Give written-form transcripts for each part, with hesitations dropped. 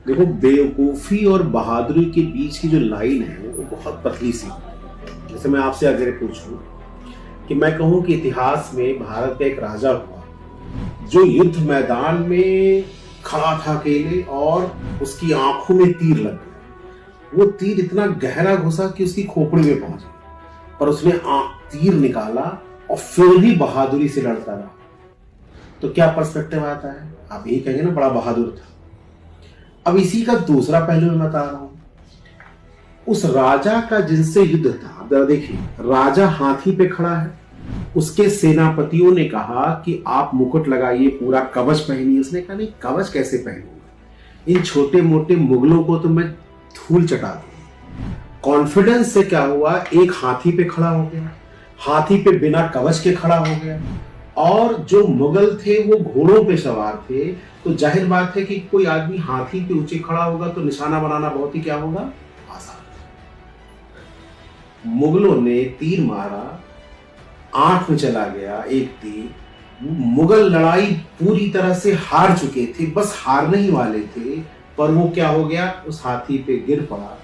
देखो, बेवकूफी और बहादुरी के बीच की जो लाइन है वो बहुत पतली सी है। जैसे मैं आपसे अगर पूछूं कि मैं कहूं कि इतिहास में भारत का एक राजा हुआ जो युद्ध मैदान में खड़ा था अकेले और उसकी आंखों में तीर लग गया। वो तीर इतना गहरा घुसा कि उसकी खोपड़ी में पहुंच गया, पर उसने तीर निकाला और फिर भी बहादुरी से लड़ता रहा। तो क्या पर्सपेक्टिव आता है? आप यही कहेंगे ना, बड़ा बहादुर था। अब इसी का दूसरा पहलू मैं बता रहा हूं। उस राजा का जिनसे युद्ध था, जरा देखिए, राजा हाथी पे खड़ा है, उसके सेनापतियों ने कहा कि आप मुकुट लगाइए, पूरा कवच पहनिए। उसने कहा नहीं, कवच कैसे पहनूंगा, इन छोटे मोटे मुगलों को तो मैं धूल चटा दूं। कॉन्फिडेंस से क्या हुआ, एक हाथी पे खड़ा हो गया, हाथी पे बिना कवच के खड़ा हो गया, और जो मुगल थे वो घोड़ों पे सवार थे। तो जाहिर बात है कि कोई आदमी हाथी पे ऊंचे खड़ा होगा तो निशाना बनाना बहुत ही क्या होगा, आसान। मुगलों ने तीर मारा, आंख में चला गया एक तीर। मुगल लड़ाई पूरी तरह से हार चुके थे, बस हारने ही वाले थे, पर वो क्या हो गया, उस हाथी पे गिर पड़ा।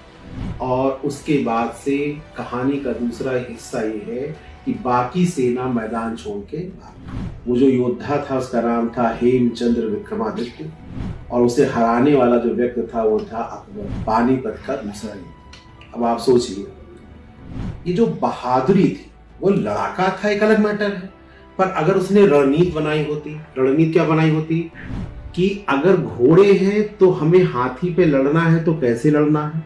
और उसके बाद से कहानी का दूसरा हिस्सा ये है कि बाकी सेना मैदान छोड़ के भागी। वो जो योद्धा था उसका नाम था हेमचंद्र विक्रमादित्य, और उसे हराने वाला जो व्यक्ति था वो था अकबर, पानीपत का दूसरा युद्ध। अब आप सोचिए, ये जो बहादुरी थी, वो लड़ाका था एक अलग मैटर है, पर अगर उसने रणनीति बनाई होती, रणनीति क्या बनाई होती कि अगर घोड़े हैं तो हमें हाथी पे लड़ना है तो कैसे लड़ना है,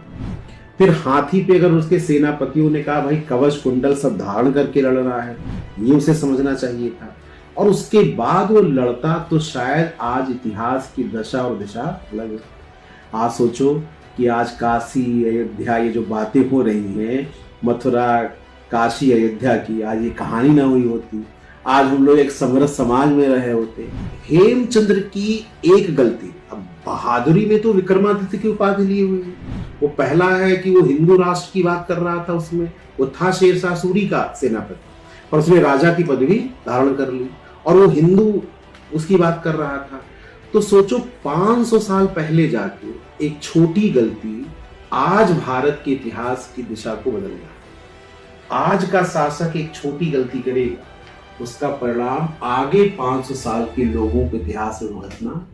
फिर हाथी पे अगर उसके सेनापतियों ने कहा भाई कवच कुंडल सब धारण करके लड़ना है, ये उसे समझना चाहिए था, और उसके बाद वो लड़ता तो शायद आज इतिहास की दशा और दिशा अलग है। आज सोचो कि आज काशी अयोध्या ये जो बातें हो रही हैं, मथुरा काशी अयोध्या की, आज ये कहानी ना हुई होती, आज हम लोग एक समृद्ध समाज में रहे होते। हेमचंद्र की एक गलती, अब बहादुरी में तो विक्रमादित्य की उपाधि लिए हुए हैं। वो पहला है कि वो हिंदू राष्ट्र की बात कर रहा था, उसमें वो था शेरशाह सूरी का सेनापति, पर उसने राजा की पदवी धारण कर ली, और वो हिंदू उसकी बात कर रहा था। तो सोचो 500 साल पहले जाके एक छोटी गलती आज भारत के इतिहास की दिशा को बदल गया। आज का शासक एक छोटी गलती करेगा, उसका परिणाम आगे 500 साल के लोगों के इतिहास में भुगतना